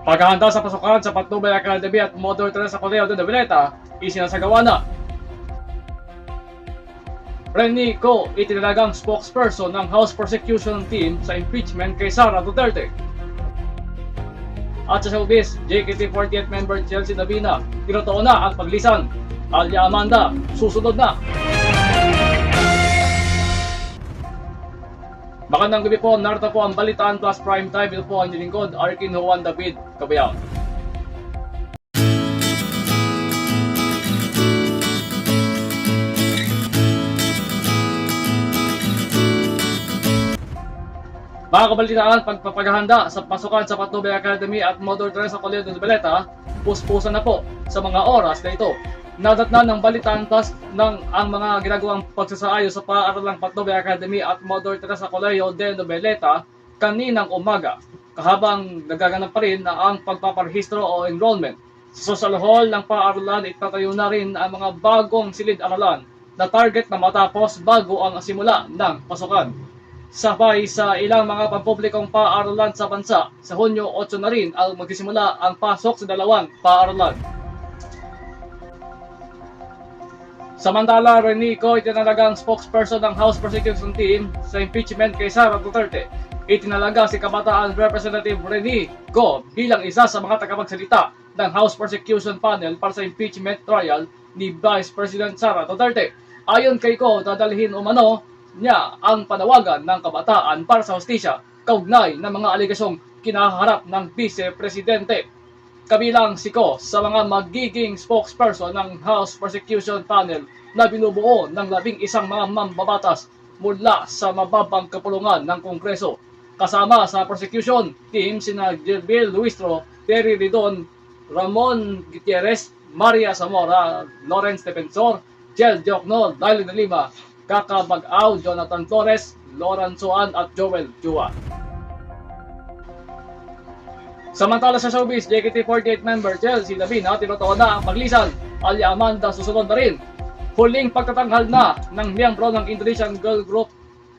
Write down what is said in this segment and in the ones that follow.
Paghahanda sa pasukan sa Patnubay Academy at Mother Teresa Coleo de Noveleta, isinasagawa na. Rene Co, itinalagang spokesperson ng House Prosecution Team sa impeachment kay Sara Duterte. At sa showbiz, JKT48 member Chelsea Davina, tinotoo na ang paglisan. Alia Amanda, susunod na. Magandang gabi po, narito po ang Balitaan Plus Prime Time. Ito po ang nilingkod, Arkin Juan David Cabayao. Mga kabalitaan, pagpapaghahanda sa pasukan sa Patnubay Academy at Mother Teresa Coleo de Noveleta, puspusan na po sa mga oras na ito. Nadatnan ng Balitaan Plus ng ang mga ginagawang pagsasaayos sa paaralang Patnubay Academy at Mother Teresa Coleo de Noveleta kaninang umaga, kahabang nagaganap pa rin ang pagpaparehistro o enrollment. Sa social hall ng paaralan, itatayo na rin ang mga bagong silid-aralan na target na matapos bago ang simula ng pasukan. Sabay sa ilang mga pampublikong paaralan sa bansa, sa Hunyo 8 na rin ang magsisimula ang pasok sa dalawang paaralan. Samantala, Rene Co, itinalagang spokesperson ng House Prosecution Team sa impeachment kay Sara Duterte. Itinalaga si Kabataan Representative Rene Co bilang isa sa mga tagapagsalita ng House Prosecution Panel para sa impeachment trial ni Vice President Sara Duterte. Ayon kay Co, dadalhin umano niya ang panawagan ng kabataan para sa hustisya kaugnay ng mga alegasyong kinaharap ng Vice Presidente. Kabilang si Co sa mga magiging spokesperson ng House Prosecution Panel na binubuo ng 11 mga mambabatas mula sa mababang kapulungan ng Kongreso. Kasama sa prosecution team sina Gilbert Luistro, Terry Ridon, Ramon Gutierrez, Maria Zamora, Lawrence Defensor, Jel Diokno, Daily de Lima, Kaka Bag-aw, Jonathan Torres, Lorenzo An at Joel Jua. Samantala sa showbiz, JKT48 member Chelsea Davina, tinotoo na ang paglisan. Alia Amanda, susunod na rin. Huling pagtatanghal na ng miyembro ng Indonesian girl group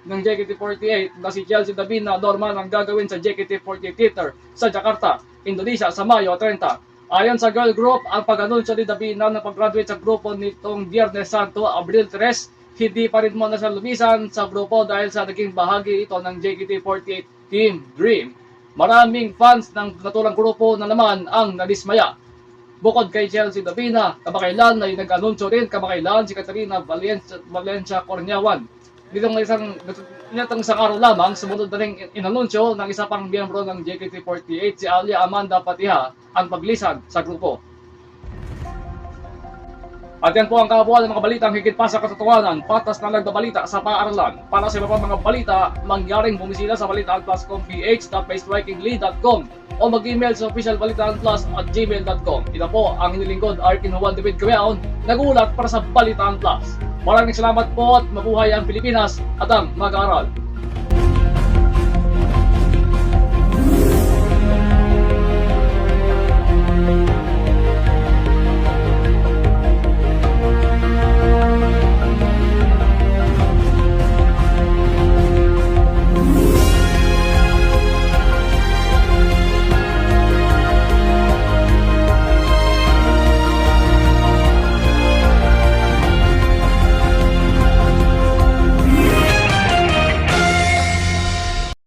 ng JKT48 na si Chelsea Davina Norman ang gagawin sa JKT48 Theater sa Jakarta, Indonesia sa Mayo 30. Ayon sa girl group, ang pag-anunsyo ni Davina na pag-graduate sa grupo nitong Biyernes Santo, Abril 3, hindi pa rin muna siya lumisan sa grupo dahil sa naging bahagi ito ng JKT48 Team Dream. Maraming fans ng natulang grupo na naman ang nadismaya. Bukod kay Chelsea Davina, kamakailan ay nag-anunsyo rin kamakailan si Caterina Valencia Corneawan. Nitong isang araw lamang, sumunod na rin inanunsyo ng isa pang miyembro ng JKT48, si Alia Amanda Patiha, ang paglisan sa grupo. At yan po ang kabuuan ng mga balitang higit pa sa katotohanan, patas na nagbabalita sa paaralan. Para sa iba pang mga balita, mangyaring bumisita sa balitaanplus.ph.facestrikingly.com o mag-email sa officialbalitaanplus@gmail.com. Ito po ang hinilingkod, Arkin Juan David Cabayao, nagulat para sa Balitaan Plus. Maraming salamat po at mabuhay ang Pilipinas at ang mag-aaral.